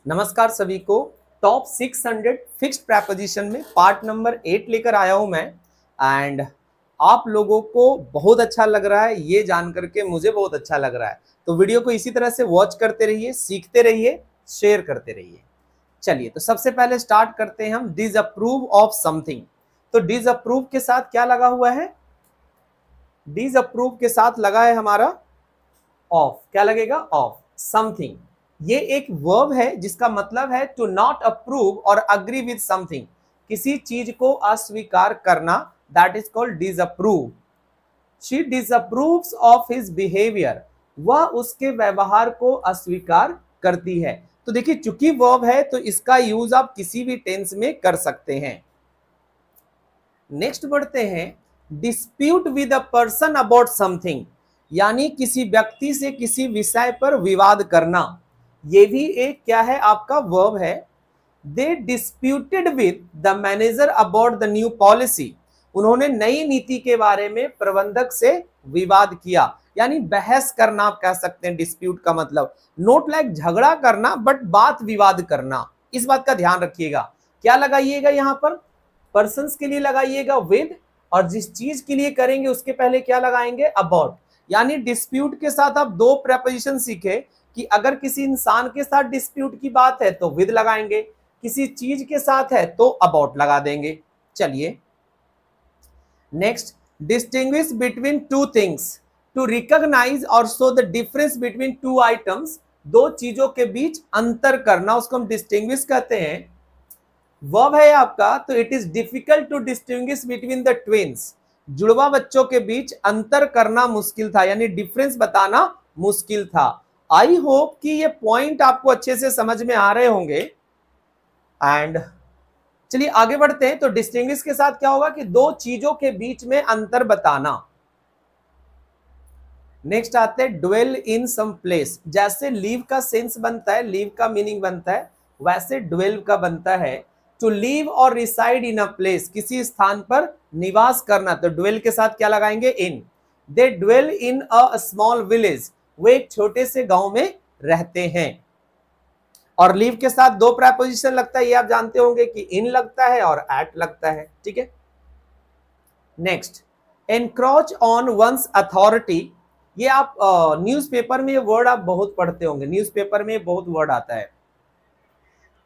नमस्कार सभी को। टॉप 600 फिक्स्ड प्रेपोजिशन में पार्ट नंबर 8 लेकर आया हूं मैं। एंड आप लोगों को बहुत अच्छा लग रहा है, ये जान करके मुझे बहुत अच्छा लग रहा है। तो वीडियो को इसी तरह से वॉच करते रहिए, सीखते रहिए, शेयर करते रहिए। चलिए, तो सबसे पहले स्टार्ट करते हैं हम डिसअप्रूव ऑफ समथिंग। तो डिसअप्रूव के साथ क्या लगा हुआ है? डिसअप्रूव के साथ लगा है हमारा ऑफ। क्या लगेगा? Of something. ये एक वर्ब है जिसका मतलब है टू नॉट अप्रूव और अग्री विद समथिंग। किसी चीज को अस्वीकार करना, that is called disapprove. She disapproves of his behaviour. वह उसके व्यवहार को अस्वीकार करती है। तो देखिए, चूंकि वर्ब है तो इसका यूज आप किसी भी टेंस में कर सकते हैं। नेक्स्ट बढ़ते हैं, dispute with a person about something, यानी किसी व्यक्ति से किसी विषय पर विवाद करना। ये भी एक क्या है? आपका वर्ब है। They disputed with the manager about the new policy. उन्होंने नई नीति के बारे में प्रबंधक से विवाद किया, यानी बहस करना आप कह सकते हैं। डिस्प्यूट का मतलब नोट लाइक झगड़ा करना, बट बात विवाद करना। इस बात का ध्यान रखिएगा। क्या लगाइएगा यहां पर? पर्सन्स के लिए लगाइएगा विद, और जिस चीज के लिए करेंगे उसके पहले क्या लगाएंगे? अबाउट। यानी डिस्प्यूट के साथ आप दो प्रेपोजिशन सीखे कि अगर किसी इंसान के साथ डिस्प्यूट की बात है तो विद लगाएंगे, किसी चीज के साथ है तो अबाउट लगा देंगे। चलिए next, distinguish between two things, to recognize और show the difference between two items. दो चीजों के बीच अंतर करना, उसको हम डिस्टिंग्विश कहते हैं। वर्ब है आपका, तो it is difficult to distinguish between the twins. जुड़वा बच्चों के बीच अंतर करना मुश्किल था, यानी डिफरेंस बताना मुश्किल था। आई होप कि ये पॉइंट आपको अच्छे से समझ में आ रहे होंगे। एंड चलिए आगे बढ़ते हैं। तो डिस्टिंग्विश के साथ क्या होगा कि दो चीजों के बीच में अंतर बताना। नेक्स्ट आते हैं ड्वेल इन सम प्लेस। जैसे लीव का सेंस बनता है, लीव का मीनिंग बनता है, वैसे ड्वेल का बनता है टू लिव और रिसाइड इन अ प्लेस, किसी स्थान पर निवास करना। तो ड्वेल के साथ क्या लगाएंगे? In. They dwell in a small village, वो एक छोटे से गांव में रहते हैं। और लीव के साथ दो प्रेपोजिशन लगता है, ये आप जानते होंगे कि इन लगता है और एट लगता है। ठीक है। Next, encroach on one's authority. ये आप न्यूज़पेपर में ये वर्ड आप बहुत पढ़ते होंगे, न्यूज़पेपर में बहुत वर्ड आता है।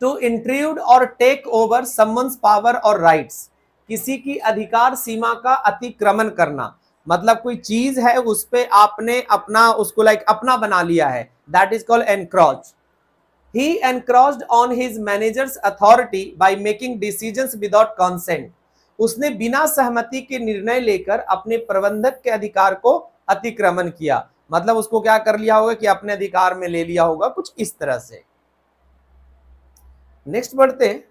टू इंट्रूड और टेक ओवर समवंस पावर और राइट्स, किसी की अधिकार सीमा का अतिक्रमण करना। मतलब कोई चीज है उस पे आपने अपना उसको लाइक अपना बना लिया है, that is called encroach. He encroached on his manager's authority by making decisions without consent. उसने बिना सहमति के निर्णय लेकर अपने प्रबंधक के अधिकार को अतिक्रमण किया। मतलब उसको क्या कर लिया होगा कि अपने अधिकार में ले लिया होगा, कुछ इस तरह से। नेक्स्ट बढ़ते हैं,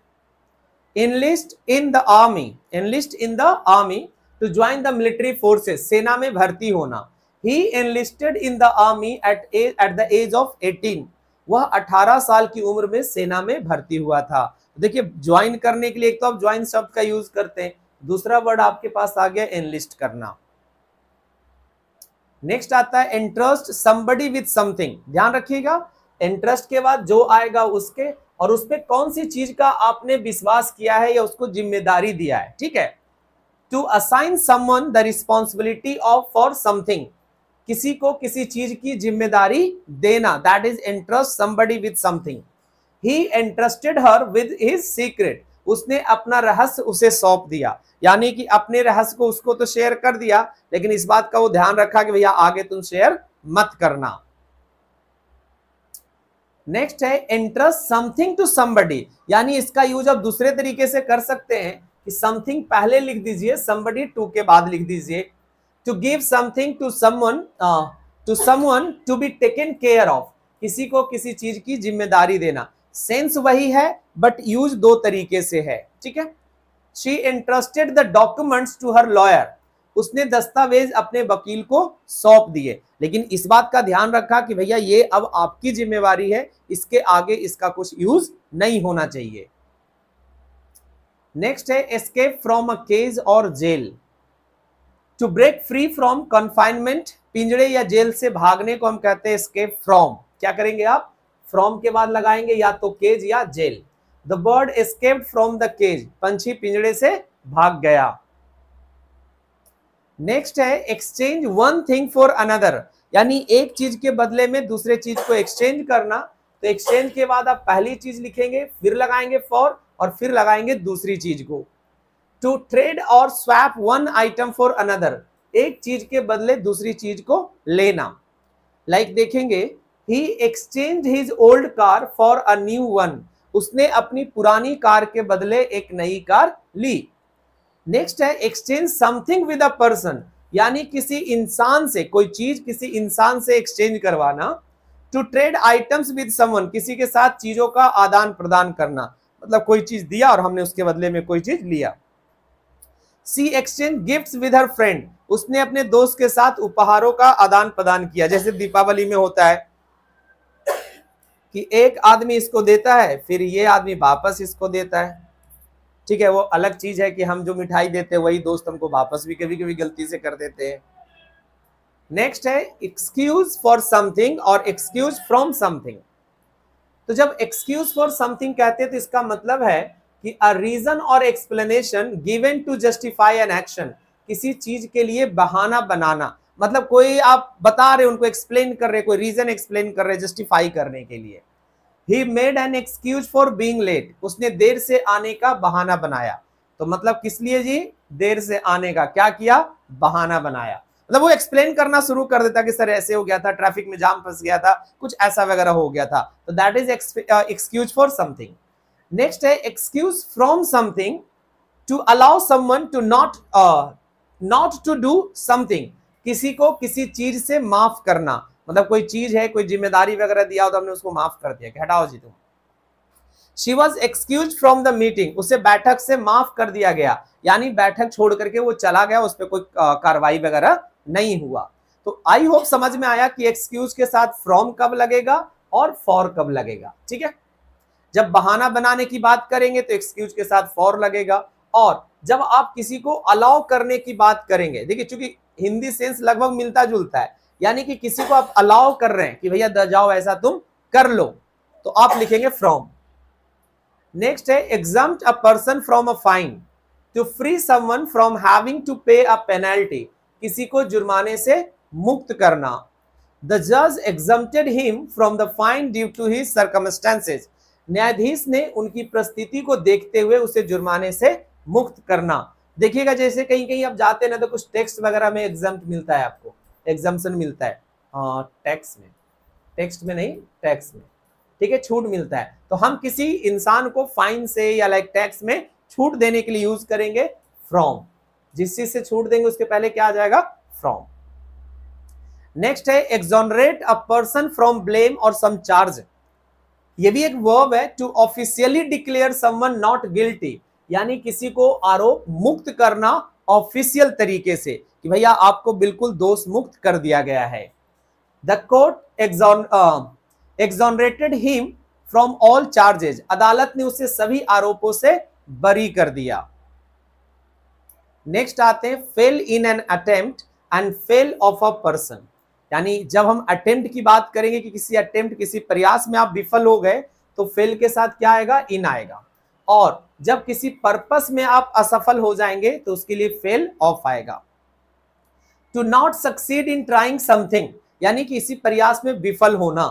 enlist in the army, enlist in the army to join the military forces, सेना में भर्ती होना। He enlisted in the army at the age of 18. वह 18 साल की उम्र में सेना में भर्ती हुआ था। देखिए, ज्वाइन करने के लिए एक तो आप ज्वाइन शब्द का यूज करते हैं, दूसरा वर्ड आपके पास आ गया एनलिस्ट करना। नेक्स्ट आता है इंटरेस्ट समबडी विद समथिंग। ध्यान रखिएगा, इंटरेस्ट के बाद जो आएगा उसके, और उस पर कौन सी चीज का आपने विश्वास किया है या उसको जिम्मेदारी दिया है। ठीक है। To assign someone the responsibility of for something, किसी को किसी चीज की जिम्मेदारी देना, that is entrust somebody with something. He entrusted her with his secret, उसने अपना रहस्य उसे सौंप दिया, यानी कि अपने रहस्य को उसको तो शेयर कर दिया, लेकिन इस बात का वो ध्यान रखा कि भैया आगे तुम शेयर मत करना। नेक्स्ट है एंट्रस्ट समथिंग टू समबडी, यानी इसका यूज आप दूसरे तरीके से कर सकते हैं कि समथिंग पहले लिख दीजिए, समबडी टू के बाद लिख दीजिए। To give something to someone to be taken care of, किसी को किसी चीज की जिम्मेदारी देना। सेंस वही है बट यूज दो तरीके से है। ठीक है। She entrusted the documents to her lawyer, उसने दस्तावेज अपने वकील को सौंप दिए, लेकिन इस बात का ध्यान रखा कि भैया ये अब आपकी जिम्मेवारी है, इसके आगे इसका कुछ यूज नहीं होना चाहिए। नेक्स्ट है एस्केप फ्रॉम अ केज और jail. To break free from confinement, पिंजड़े या जेल से भागने को हम कहते हैं एस्केप फ्रॉम। क्या करेंगे आप? फ्रॉम के बाद लगाएंगे या तो केज या jail. The bird escaped from the cage, पंछी पिंजड़े से भाग गया। नेक्स्ट है exchange one thing for another, यानी एक चीज के बदले में दूसरे चीज को एक्सचेंज करना। तो एक्सचेंज के बाद आप पहली चीज लिखेंगे, फिर लगाएंगे फॉर और फिर लगाएंगे दूसरी चीज को। टू ट्रेड और swap one item for another, एक चीज के बदले दूसरी चीज को लेना। लाइक देखेंगे he exchange his old car for a new one, उसने अपनी पुरानी कार के बदले एक नई कार ली। नेक्स्ट है exchange something with a person, यानी किसी इंसान से, कोई चीज किसी इंसान से एक्सचेंज करवाना। To trade items with someone, किसी के साथ चीजों का आदान प्रदान करना, मतलब कोई चीज दिया और हमने उसके बदले में कोई चीज लिया। She exchange gifts with her friend, उसने अपने दोस्त के साथ उपहारों का आदान प्रदान किया। जैसे दीपावली में होता है कि एक आदमी इसको देता है, फिर ये आदमी वापस इसको देता है। ठीक है, वो अलग चीज है कि हम जो मिठाई देते हैं वही दोस्त हमको वापस भी कभी कभी गलती से कर देते हैं। नेक्स्ट है एक्सक्यूज फॉर समथिंग और एक्सक्यूज फ्रॉम समथिंग। तो जब एक्सक्यूज फॉर समथिंग कहते हैं तो इसका मतलब है कि अ रीजन और explanation given to justify an action, किसी चीज के लिए बहाना बनाना। मतलब कोई आप बता रहे, उनको एक्सप्लेन कर रहे, कोई रीजन एक्सप्लेन कर रहे जस्टिफाई करने के लिए। He made an excuse for being late, उसने देर से आने का बहाना बनाया। तो मतलब किस लिए जी? देर से आने का क्या किया? बहाना बनाया। मतलब वो एक्सप्लेन करना शुरू कर देता कि सर ऐसे हो गया था, ट्रैफिक में जाम फंस गया था, कुछ ऐसा वगैरह हो गया था। तो that is excuse for something. Next है excuse from something, to allow someone to not to do something, किसी को किसी चीज से माफ करना। मतलब कोई चीज है, कोई जिम्मेदारी वगैरह दिया हो तो हमने उसको माफ कर दिया कि हटाओ जी तुम। She was excuse from the meeting, उसे बैठक से माफ कर दिया गया, यानी बैठक छोड़ करके वो चला गया, उस पर कोई कार्रवाई वगैरह नहीं हुआ। तो आई होप समझ में आया कि एक्सक्यूज के साथ फ्रॉम कब लगेगा और फॉर कब लगेगा। ठीक है, जब बहाना बनाने की बात करेंगे तो एक्सक्यूज के साथ फॉर लगेगा, और जब आप किसी को अलाउ करने की बात करेंगे, देखिए चूंकि हिंदी सेंस लगभग मिलता जुलता है, यानी कि किसी को आप अलाउ कर रहे हैं कि भैया जाओ ऐसा तुम कर लो, तो आप लिखेंगे फ्रॉम। नेक्स्ट है exempt a person from a fine, to free someone from having to pay a penalty, किसी को जुर्माने से मुक्त करना। द जज exempted him from the fine due to his circumstances, न्यायाधीश ने उनकी परिस्थिति को देखते हुए उसे जुर्माने से मुक्त करना। देखिएगा जैसे कहीं कहीं आप जाते हैं ना तो कुछ टेक्स्ट वगैरह में एग्जम्प्ट मिलता है, आपको एग्जम्पशन मिलता है टैक्स में, टेक्स्ट में नहीं टैक्स में। ठीक है, छूट मिलता है। तो हम किसी इंसान को फाइन से या लाइक टैक्स में छूट देने के लिए यूज करेंगे फ्रॉम। जिस चीज से छूट देंगे उसके पहले क्या आ जाएगा? फ्रॉम। नेक्स्ट है exonerate a person from blame और सम चार्ज, ये भी एक वर्ब है। To officially declare someone not guilty, यानी किसी को आरोप मुक्त करना ऑफिशियल तरीके से कि भैया आपको बिल्कुल दोष मुक्त कर दिया गया है। The court exonerated him from all charges, अदालत ने उसे सभी आरोपों से बरी कर दिया। नेक्स्ट आते हैं fail in an attempt and fail of a person, यानी जब हम अटेम्प्ट की बात करेंगे कि किसी अटेम्प्ट, किसी प्रयास में आप विफल हो गए, तो फेल के साथ क्या आएगा? इन आएगा। और जब किसी पर्पस में आप असफल हो जाएंगे तो उसके लिए फेल ऑफ आएगा। To not succeed in trying something, यानी कि इसी प्रयास में विफल होना।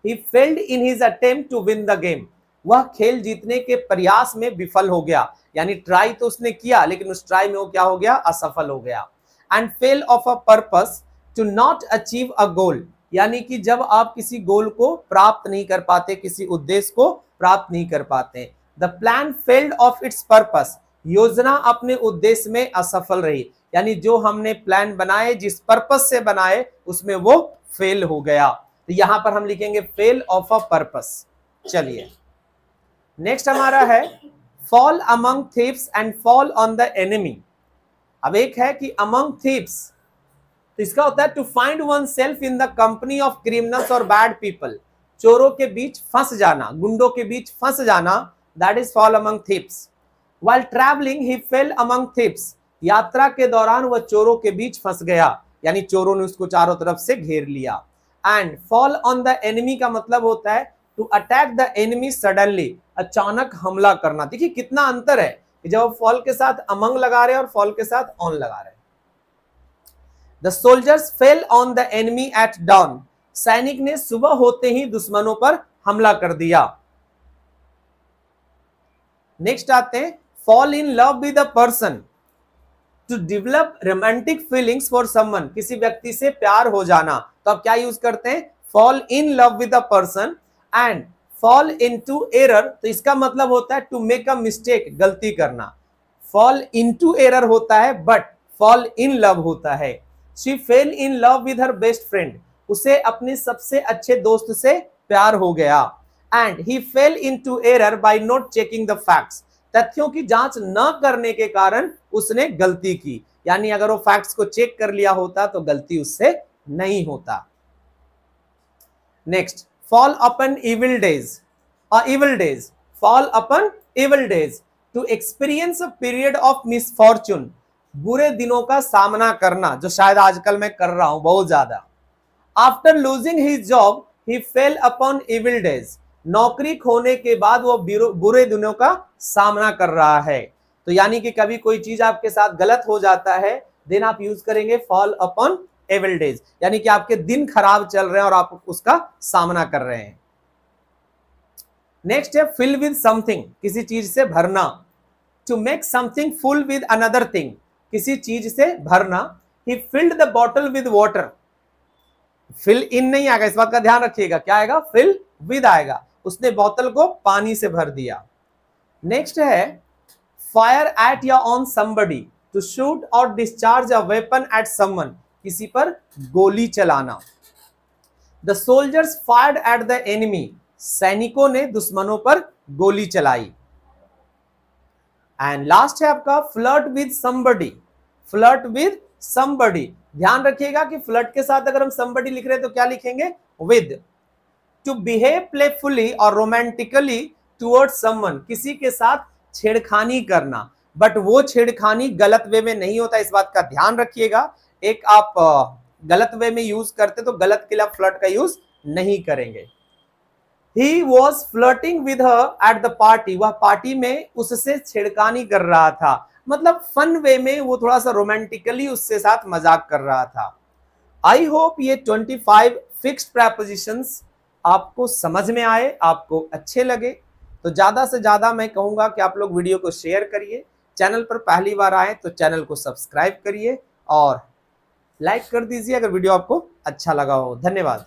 He failed in his attempt to win the game, वह खेल जीतने के प्रयास में विफल हो गया, यानी ट्राई तो उसने किया लेकिन उस ट्राई में वो क्या हो गया? असफल हो गया। And fail of a purpose, to not achieve a goal, यानी कि जब आप किसी गोल को प्राप्त नहीं कर पाते, किसी उद्देश्य को प्राप्त नहीं कर पाते। The plan failed of its purpose, योजना अपने उद्देश्य में असफल रही, यानी जो हमने प्लान बनाए, जिस पर्पस से बनाए, उसमें वो फेल हो गया। तो यहां पर हम लिखेंगे फेल ऑफ अ पर्पस। चलिए नेक्स्ट हमारा है fall among thieves and fall on the enemy. अब एक है कि अमंग थीव्स, तो इसका होता है to find oneself in the company of criminals और बैड पीपल, चोरों के बीच फंस जाना, गुंडों के बीच फंस जाना, that is fall among thieves. While travelling he fail among thieves, यात्रा के दौरान वह चोरों के बीच फंस गया, यानी चोरों ने उसको चारों तरफ से घेर लिया। And fall on the enemy का मतलब होता है to attack the enemy suddenly, अचानक हमला करना। देखिए कितना अंतर है जब फॉल के साथ अमंग लगा रहे हैं और फॉल के साथ ऑन लगा रहे हैं। The soldiers fell on the enemy at dawn, सैनिक ने सुबह होते ही दुश्मनों पर हमला कर दिया। नेक्स्ट आते हैं, fall in love with a person, to develop romantic feelings for someone, किसी व्यक्ति से प्यार हो जाना। तो आप क्या यूज करते हैं, fall in love with a person and fall into error, तो इसका मतलब होता है टू मेक अ मिस्टेक, गलती करना। फॉल इनटू एरर होता है बट फॉल इन लव होता है। She fail in love with her best friend, उसे अपने सबसे अच्छे दोस्त से प्यार हो गया। And he fail into error bye not checking the facts, तथ्यों की जांच न करने के कारण उसने गलती की। यानी अगर वो फैक्ट्स को चेक कर लिया होता तो गलती उससे नहीं होता। Next, fall upon evil days, evil days, fall upon evil days, to experience a period of misfortune, बुरे दिनों का सामना करना, जो शायद आजकल मैं कर रहा हूं बहुत ज्यादा। आफ्टर लूजिंग हिज जॉब ही फेल अपॉन इविल डेज, नौकरी खोने के बाद वो बुरे दिनों का सामना कर रहा है। तो यानी कि कभी कोई चीज आपके साथ गलत हो जाता है, देन आप यूज करेंगे फॉल अपॉन इविल डेज, यानी कि आपके दिन खराब चल रहे हैं और आप उसका सामना कर रहे हैं। नेक्स्ट है फिल विद समथिंग, किसी चीज से भरना, to make something full with another thing, किसी चीज से भरना। He filled the bottle with water, fill in नहीं आएगा, इस बात का ध्यान रखिएगा, क्या आएगा, फिल विद आएगा। उसने बोतल को पानी से भर दिया। नेक्स्ट है फायर एट या ऑन समबडी, टू शूट और discharge a weapon at someone, किसी पर गोली चलाना। The soldiers fired at the enemy, सैनिकों ने दुश्मनों पर गोली चलाई। एंड लास्ट है आपका flirt with somebody, flirt with somebody. ध्यान रखिएगा कि फ्लर्ट के साथ अगर हम समबडी लिख रहे हैं तो क्या लिखेंगे, विद। टू बिहेव प्लेफुली और रोमांटिकली टुवर्ड्स समवन, किसी के साथ छेड़खानी करना, बट वो छेड़खानी गलत वे में नहीं होता, इस बात का ध्यान रखिएगा। एक आप गलत वे में यूज करते तो गलत के लिए आप फ्लर्ट का यूज नहीं करेंगे। He was flirting with her at the party, वह पार्टी में उससे छेड़खानी कर रहा था, मतलब फन वे में वो थोड़ा सा रोमांटिकली उससे साथ मजाक कर रहा था। आई होप ये 25 फिक्स्ड प्रेपोजिशंस आपको समझ में आए, आपको अच्छे लगे। तो ज्यादा से ज्यादा मैं कहूंगा कि आप लोग वीडियो को शेयर करिए, चैनल पर पहली बार आए तो चैनल को सब्सक्राइब करिए और लाइक कर दीजिए अगर वीडियो आपको अच्छा लगा हो। धन्यवाद।